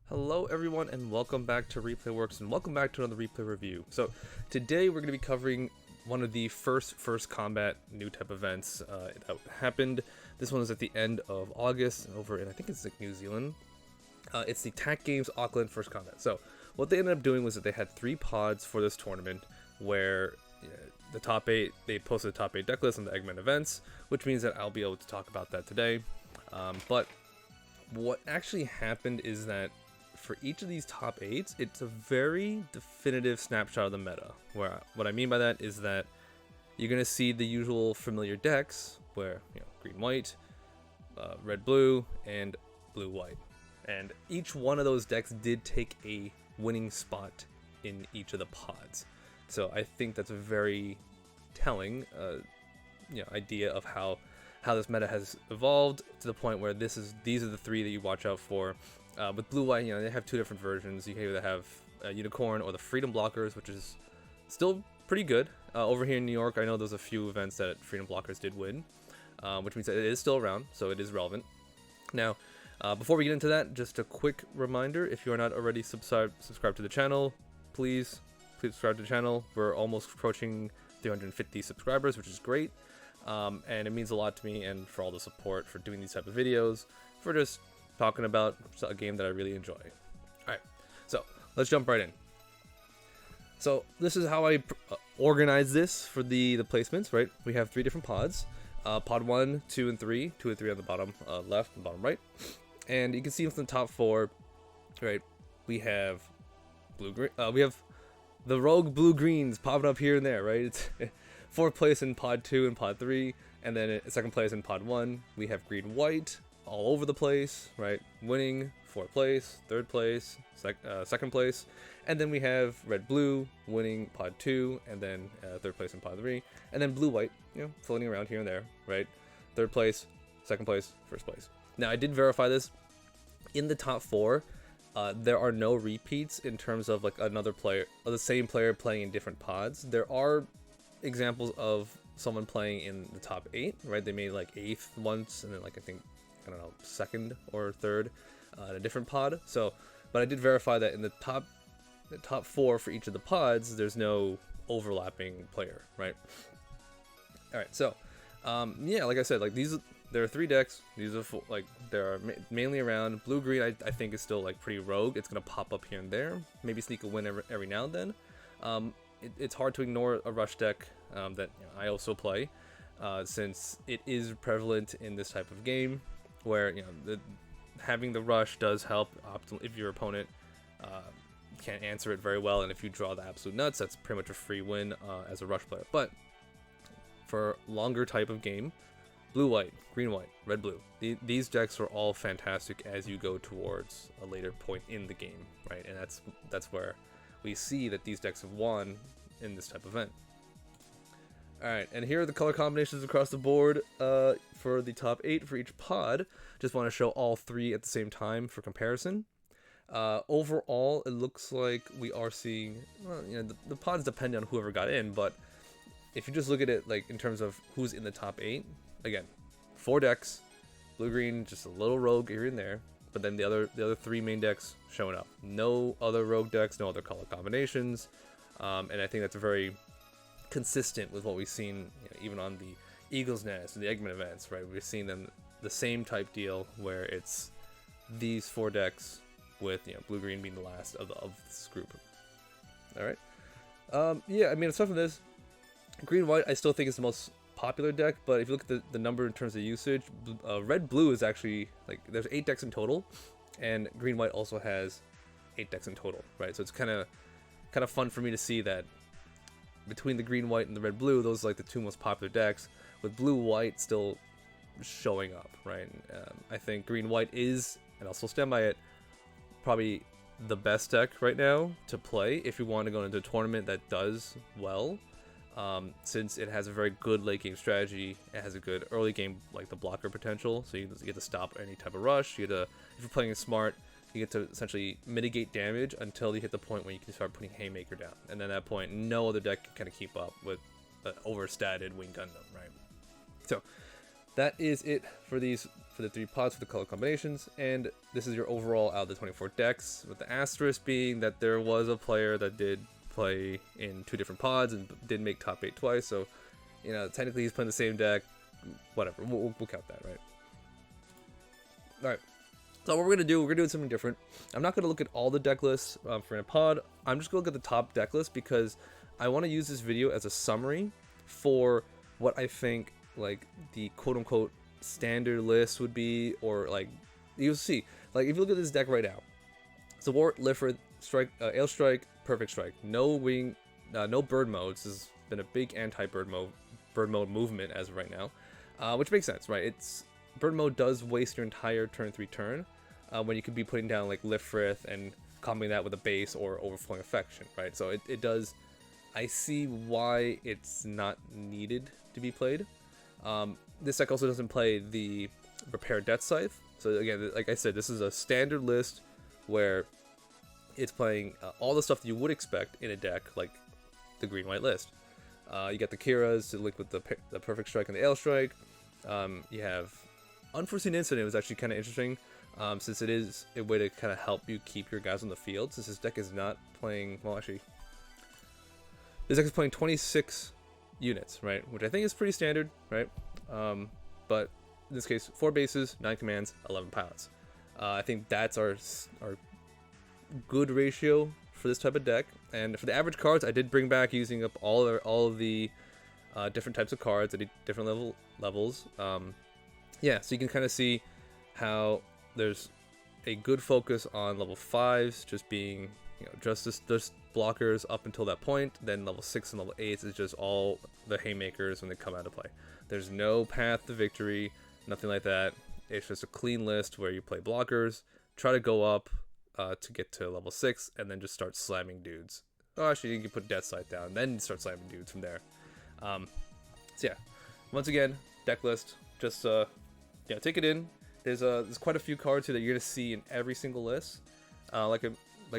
Hello everyone and welcome back to Replay Works and welcome back to another replay review. So today we're going to be covering one of the first combat new type events that happened. This one was at the end of August over in I think it's like New Zealand. It's the TAC Games Auckland First Combat. So what they ended up doing was that they had 3 pods for this tournament where the top 8, they posted the top 8 deck list on the Eggman events, which means that I'll be able to talk about that today. But what actually happened is that for each of these top 8s, it's a very definitive snapshot of the meta. Where what I mean by that is that you're going to see the usual familiar decks where, green white, red blue, and blue white. And each one of those decks did take a winning spot in each of the pods. So I think that's a very telling idea of how this meta has evolved to the point where these are the 3 that you watch out for. With blue white, they have 2 different versions. You can either have a unicorn or the freedom blockers, which is still pretty good. Over here in New York, I know there's a few events that freedom blockers did win, which means that it is still around, so it is relevant. Now, before we get into that, just a quick reminder: if you are not already subscribed to the channel, please subscribe to the channel. We're almost approaching 350 subscribers, which is great, and it means a lot to me and for all the support for doing these type of videos, for just talking about a game that I really enjoy. Alright, so let's jump right in. So this is how I organize this for the placements, right? We have 3 different pods. Pod 1, 2, and 3. 2 and 3 on the bottom left and bottom right. And you can see from the top 4, right, we have blue-green. We have the rogue blue-greens popping up here and there, right? It's 4th place in pod 2 and pod 3, and then 2nd place in pod 1. We have green-white all over the place, right? Winning 4th place, 3rd place, 2nd place, and then we have red blue winning pod 2, and then 3rd place in pod 3, and then blue white, floating around here and there, right? 3rd place, 2nd place, 1st place. Now I did verify this. In the top 4, there are no repeats in terms of like another player, or the same player playing in different pods. There are examples of someone playing in the top 8, right? They made like 8th once, and then like I think 2nd or 3rd in a different pod. So, but I did verify that in the top 4 for each of the pods, there's no overlapping player, right? All right, so like I said, like there are 3 decks. These are they're mainly around blue green. I think is still like pretty rogue. It's gonna pop up here and there, maybe sneak a win every now and then. It's hard to ignore a rush deck that I also play, since it is prevalent in this type of game, where having the rush does help if your opponent can't answer it very well, and if you draw the absolute nuts, that's pretty much a free win as a rush player. But for longer type of game, blue white, green white, red blue, these decks are all fantastic as you go towards a later point in the game, right? And that's where we see that these decks have won in this type of event. Alright, and here are the color combinations across the board for the top 8 for each pod. Just want to show all 3 at the same time for comparison. Overall, it looks like we are seeing, the pods depend on whoever got in, but if you just look at it like in terms of who's in the top 8, again, 4 decks, blue-green, just a little rogue here and there, but then the other 3 main decks showing up. No other rogue decks, no other color combinations, and I think that's very consistent with what we've seen even on the Eagle's Nest and the Eggman events, right? We've seen them the same type deal where it's these 4 decks with blue-green being the last of this group. All right, I mean, aside from this, green-white I still think is the most popular deck, but if you look at the number in terms of usage, red-blue is actually like there's 8 decks in total, and green-white also has 8 decks in total, right? So it's kind of fun for me to see that between the green white and the red blue, those are like the 2 most popular decks, with blue white still showing up, right? I think green white is, and I'll still stand by it, probably the best deck right now to play if you want to go into a tournament that does well, since it has a very good late game strategy. It has a good early game, like the blocker potential, so you get to stop any type of rush. You get to, if you're playing it smart, you get to essentially mitigate damage until you hit the point where you can start putting Haymaker down. And then at that point, no other deck can kind of keep up with an overstatted Wing Gundam, right? So that is it for these for the 3 pods for the color combinations, and this is your overall out of the 24 decks, with the asterisk being that there was a player that did play in 2 different pods and did make top 8 twice, so, you know, technically he's playing the same deck, whatever, we'll count that, right? Alright, so what we're going to do, we're going to do something different. I'm not going to look at all the deck lists for a pod, I'm just going to look at the top deck list, because I want to use this video as a summary for what I think, like, the quote-unquote standard list would be, or, like, you'll see, like, if you look at this deck right now, Support, Lifford, Strike, Ale Strike, Perfect Strike, no wing, no bird modes. This has been a big anti-bird mode movement as of right now, which makes sense, right? It's bird mode does waste your entire turn 3 turn, when you could be putting down like Lifrith and combining that with a base or Overflowing Affection, right? So it does. I see why it's not needed to be played. This deck also doesn't play the Repair Death Scythe. So again, like I said, this is a standard list where it's playing all the stuff that you would expect in a deck like the green-white list. You got the Kiras to link with the Perfect Strike and the Ale Strike. You have Unforeseen Incident was actually kind of interesting, since it is a way to kind of help you keep your guys on the field, since this deck is not playing, well actually, this deck is playing 26 units, right? Which I think is pretty standard, right? But in this case, 4 bases, 9 commands, 11 pilots. I think that's our good ratio for this type of deck. And for the average cards, I did bring back using up all of the different types of cards at different levels. Yeah, so you can kind of see how there's a good focus on level 5s, just being, you know, just blockers up until that point. Then level 6 and level 8 is just all the haymakers when they come out of play. There's no path to victory, nothing like that. It's just a clean list where you play blockers, try to go up to get to level 6, and then just start slamming dudes. Oh, actually, you can put Death Sight down, then start slamming dudes from there. So yeah, once again, deck list, just yeah, take it in. There's quite a few cards here that you're gonna see in every single list. Like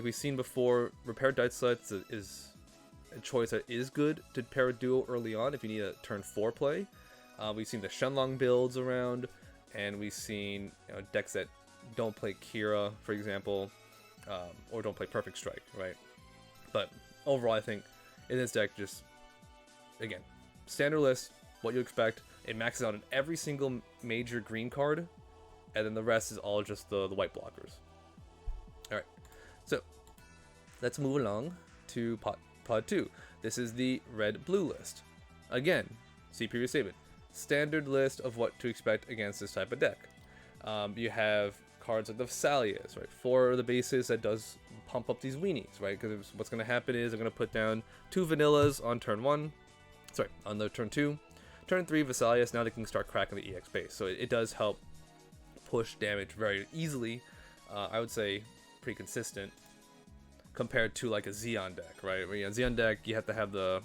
we've seen before, Repair Death Sight is a choice that is good to pair a duo early on if you need a turn 4 play. We've seen the Shenlong builds around, and we've seen, you know, decks that don't play Kira, for example, or don't play Perfect Strike, right? But overall, I think in this deck, just, again, standard list, what you expect. It maxes out on every single major green card, and then the rest is all just the white blockers. Alright, so let's move along to pod 2. This is the red-blue list. Again, see previous statement. Standard list of what to expect against this type of deck. You have cards like the Vesalius, right? 4 of the bases that does pump up these weenies, right? Because what's going to happen is I'm going to put down 2 vanillas on turn 1. Sorry, on the turn 2. Turn 3, Vesalius, now they can start cracking the EX base. So it does help push damage very easily. I would say pretty consistent compared to like a Xeon deck, right? Where, you know, Xeon deck, you have to have the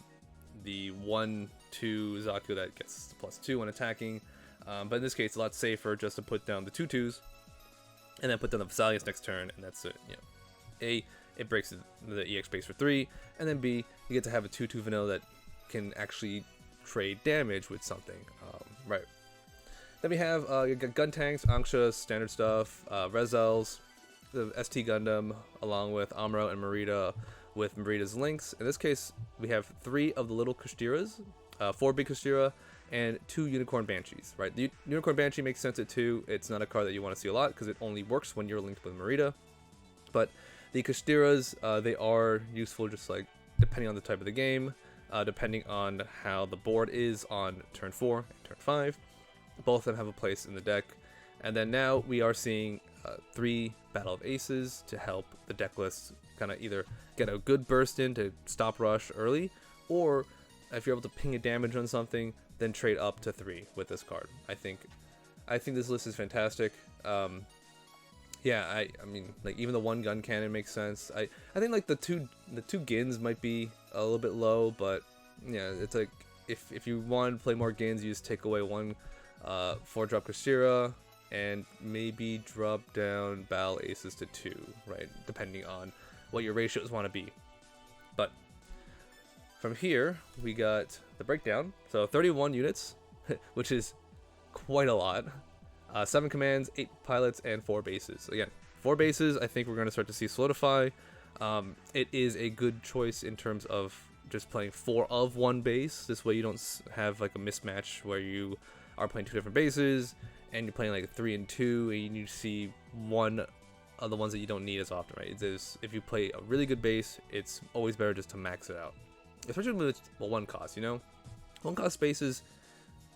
1-2 Zaku that gets +2 when attacking. But in this case, it's a lot safer just to put down the 2/2s and then put down the Vesalius next turn, and that's it. You know, A, it breaks the EX base for 3, and then B, you get to have a 2/2 vanilla that can actually trade damage with something, right? Then we have you got gun tanks, Anksha, standard stuff, Rezels, the ST Gundam, along with Amuro and Merida with Merida's links. In this case, we have 3 of the little Kushtiras, 4 big Kushtira, and 2 Unicorn Banshees, right? The Unicorn Banshee makes sense at 2. It's not a card that you want to see a lot because it only works when you're linked with Merida. But the Kushtiras, they are useful just like depending on the type of the game, depending on how the board is on turn 4 and turn 5. Both of them have a place in the deck. And then now we are seeing 3 Battle of Aces to help the deck list kind of either get a good burst in to stop rush early, or if you're able to ping a damage on something, then trade up to 3 with this card. I think this list is fantastic. Yeah, I mean, like, even the 1 gun cannon makes sense. I think like the two Gins might be a little bit low, but yeah, it's like if you want to play more Gins, you just take away 1 4-drop Kushira and maybe drop down Battle Aces to 2, right? Depending on what your ratios want to be. But from here, we got the breakdown. So 31 units, which is quite a lot. 7 commands, 8 pilots, and 4 bases. Again, 4 bases I think we're going to start to see solidify. It is a good choice in terms of just playing 4 of 1 base. This way you don't have like a mismatch where you are playing 2 different bases and you're playing like 3 and 2 and you see one of the ones that you don't need as often, right? If you play a really good base, it's always better just to max it out, especially when it's 1 cost. You know, 1 cost bases,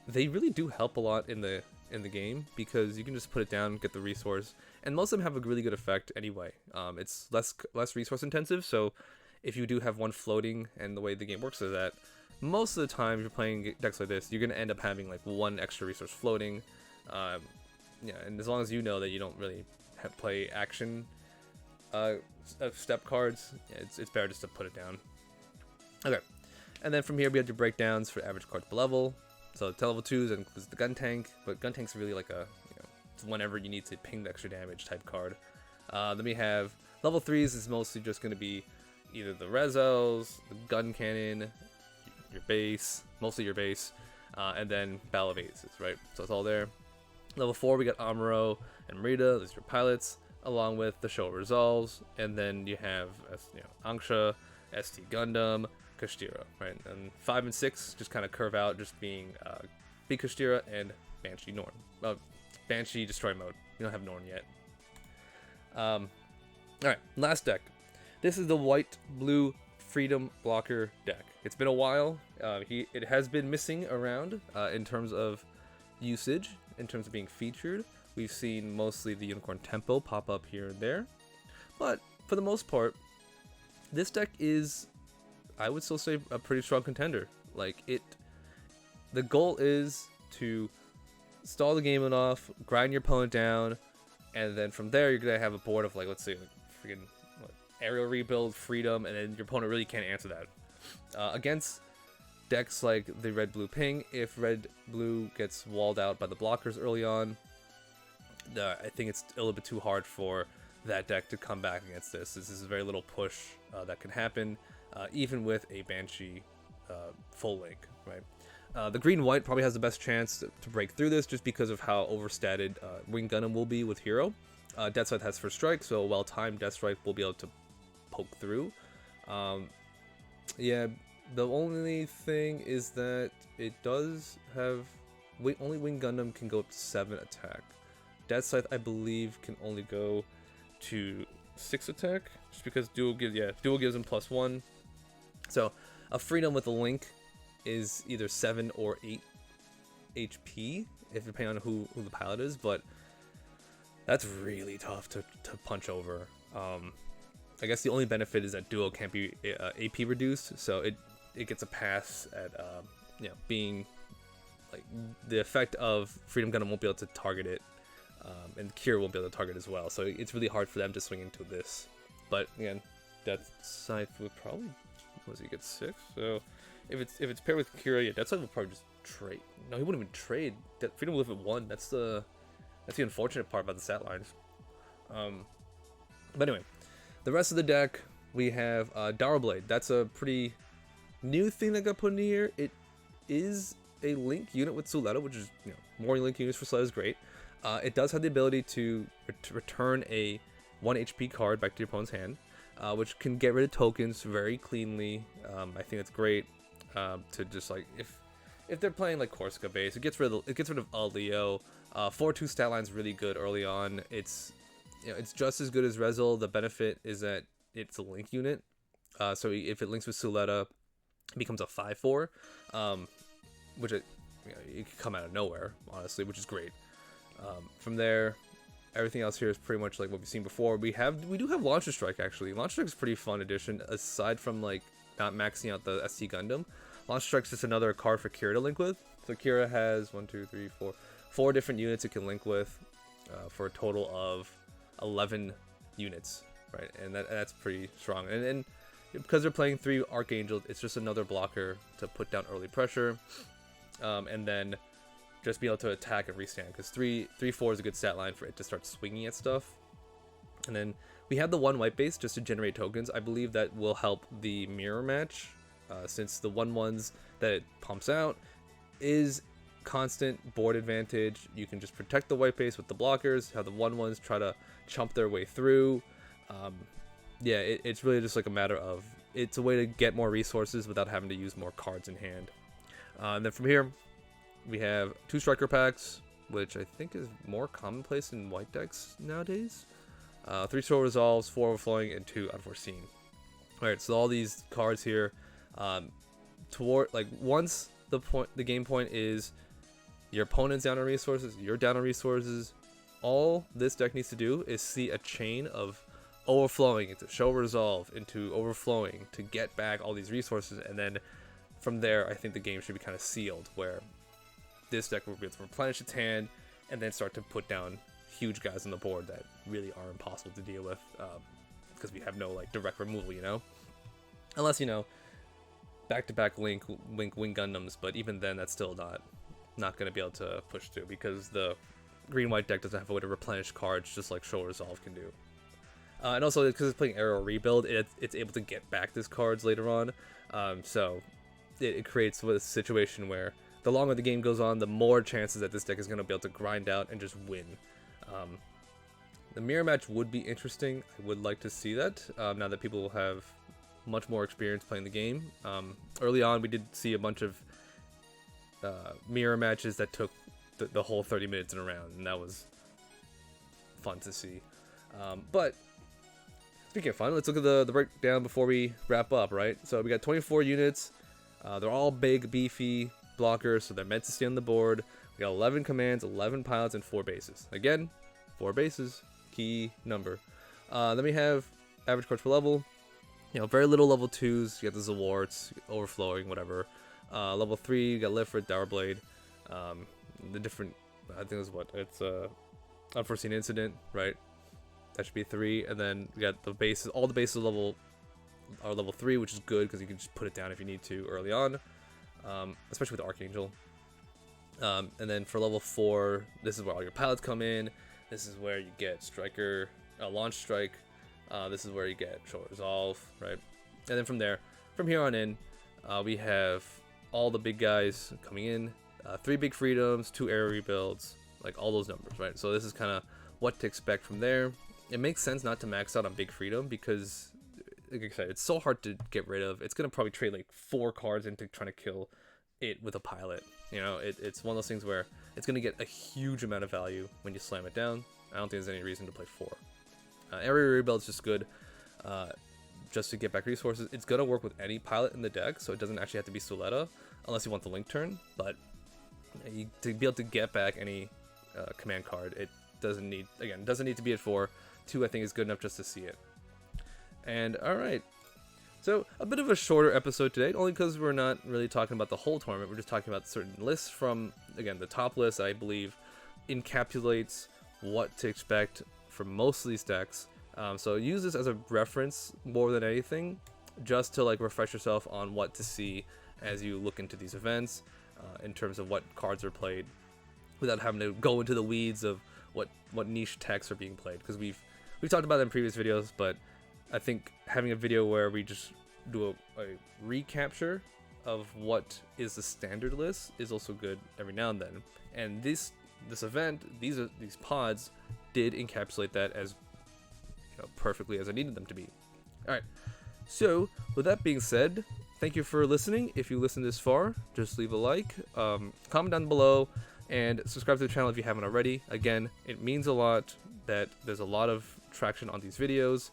they really do help a lot in the game because you can just put it down, get the resource, and most of them have a really good effect anyway. It's less resource intensive, so if you do have one floating, and the way the game works is that most of the time if you're playing decks like this, you're going to end up having like 1 extra resource floating. Yeah, and as long as you know that you don't really play action step cards, it's better just to put it down. Okay, and then from here we have your breakdowns for average cards per level. So level 2s includes the gun tank, but gun tank's really like it's whenever you need to ping the extra damage type card. Then we have level 3s is mostly just going to be either the Rezos, the gun cannon, your base, mostly your base, and then battle of aces, right? So it's all there. Level 4 we got Amuro and Merida, those are your pilots, along with the show resolves, and then you have Angsha, ST Gundam, Kashtira, right? And 5 and 6 just kind of curve out, just being Big Kashtira and Banshee Norn. Banshee Destroy Mode. You don't have Norn yet. Alright, last deck. This is the white-blue Freedom Blocker deck. It's been a while. It has been missing around in terms of usage, in terms of being featured. We've seen mostly the Unicorn Tempo pop up here and there. But for the most part, this deck is, I would still say, a pretty strong contender. The goal is to stall the game enough, grind your opponent down, and then from there you're gonna have a board of let's say freaking aerial rebuild, freedom, and then your opponent really can't answer that. Against decks like the red-blue ping, if red-blue gets walled out by the blockers early on, I think it's a little bit too hard for that deck to come back against this. This is very little push that can happen. Even with a Banshee full link, right? The green-white probably has the best chance to break through this just because of how overstated Wing Gundam will be with Hero. Death Strike has first strike, so a well-timed Death Strike will be able to poke through. Yeah, the only thing is that it does have... only Wing Gundam can go up to 7 attack. Death Scythe, I believe, can only go to 6 attack, just because dual gives him +1. So a freedom with a link is either 7 or 8 HP, if depending on who the pilot is, but that's really tough to punch over. I guess the only benefit is that duo can't be AP reduced, so it gets a pass at being like the effect of Freedom Gundam won't be able to target it, and Kira won't be able to target as well. So it's really hard for them to swing into this. But again, Death Scythe would probably he get 6. So if it's paired with Kira, yeah, Death Scythe will probably just trade. No, he wouldn't even trade. Freedom will live at 1. That's the unfortunate part about the stat lines. But anyway, the rest of the deck we have Dara Blade. That's a pretty new thing that got put in here. It is a link unit with Suletta, which is more link units for Suletta is great. It does have the ability to return a 1 HP card back to your opponent's hand, which can get rid of tokens very cleanly. I think it's great to just if they're playing like Corsica base, it gets rid of Leo. 4/2 stat line's really good early on. It's just as good as Rezil. The benefit is that it's a link unit. So if it links with Suletta, it becomes a 5/4, which it could come out of nowhere, honestly, which is great. From there, everything else here is pretty much like what we've seen before. We do have Launcher Strike, actually. Launcher Strike is a pretty fun addition, aside from not maxing out the ST Gundam. Launcher Strike's just another card for Kira to link with. So Kira has 4 different units it can link with, for a total of 11 units, right? And that's pretty strong. And because they're playing 3 Archangels, it's just another blocker to put down early pressure, and then just be able to attack and restand, because 3/4 is a good stat line for it to start swinging at stuff. And then we have the 1 white base just to generate tokens. I believe that will help the mirror match, since the 1/1s that it pumps out is constant board advantage. You can just protect the white base with the blockers, have the 1/1s try to chump their way through. Yeah, it's really just like a matter of, it's a way to get more resources without having to use more cards in hand. And then from here, we have 2 striker packs, which I think is more commonplace in white decks nowadays. 3 Soul Resolves, 4 Overflowing, and 2 Unforeseen. Alright, so all these cards here, once the game point is your opponent's down on resources, you're down on resources, all this deck needs to do is see a chain of overflowing into show resolve into overflowing to get back all these resources, and then from there I think the game should be kind of sealed, where this deck will be able to replenish its hand and then start to put down huge guys on the board that really are impossible to deal with, because we have no like direct removal, you know, unless, you know, back-to-back Wing Gundams, but even then that's still not going to be able to push through, because the green-white deck doesn't have a way to replenish cards just like Show Resolve can do. And also, because it's playing Aerial Rebuild, it's able to get back these cards later on, so it creates a situation where the longer the game goes on, the more chances that this deck is going to be able to grind out and just win. The mirror match would be interesting. I would like to see that, now that people will have much more experience playing the game. Early on, we did see a bunch of mirror matches that took the whole 30 minutes in a round, and that was fun to see. But speaking of fun, let's look at the breakdown before we wrap up, right? So we got 24 units. They're all big, beefy blockers, so they're meant to stay on the board. We got 11 commands, 11 pilots, and 4 bases. Again, 4 bases, key number. Then we have average cards per level. You know, very little level 2s. You got the Zawarts, Overflowing, whatever. Level 3, you got Lifrit, Dower Blade. The different, I think it's what? It's Unforeseen Incident, right? That should be 3. And then we got the bases. All the bases are level 3, which is good because you can just put it down if you need to early on, especially with Archangel. And then for level 4, this is where all your pilots come in. This is where you get Striker, Launch Strike. This is where you get Show Resolve, right? And then from here on in, we have all the big guys coming in. 3 big freedoms, 2 air rebuilds, like all those numbers, right? So this is kind of what to expect from there. It makes sense not to max out on big freedom because, like I said, it's so hard to get rid of. It's going to probably trade like 4 cards into trying to kill it with a pilot. You know, it's one of those things where it's going to get a huge amount of value when you slam it down. I don't think there's any reason to play 4. Area rebuild is just good, just to get back resources. It's going to work with any pilot in the deck, so it doesn't actually have to be Suletta, unless you want the link turn. But to be able to get back any command card, it doesn't need to be at 4. 2, I think, is good enough just to see it. And alright, so a bit of a shorter episode today, only because we're not really talking about the whole tournament. We're just talking about certain lists from, again, the top list, I believe, encapsulates what to expect from most of these decks. So use this as a reference more than anything, just to like refresh yourself on what to see as you look into these events, in terms of what cards are played, without having to go into the weeds of what niche techs are being played, because we've talked about them in previous videos. But I think having a video where we just do a recapture of what is the standard list is also good every now and then. And this event, these pods did encapsulate that as, you know, perfectly as I needed them to be. All right. So with that being said, thank you for listening. If you listened this far, just leave a like, comment down below, and subscribe to the channel if you haven't already. Again, it means a lot that there's a lot of traction on these videos,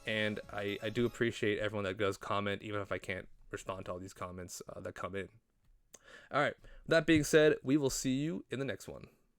and I do appreciate everyone that does comment, even if I can't respond to all these comments that come in. All right. With that being said, we will see you in the next one.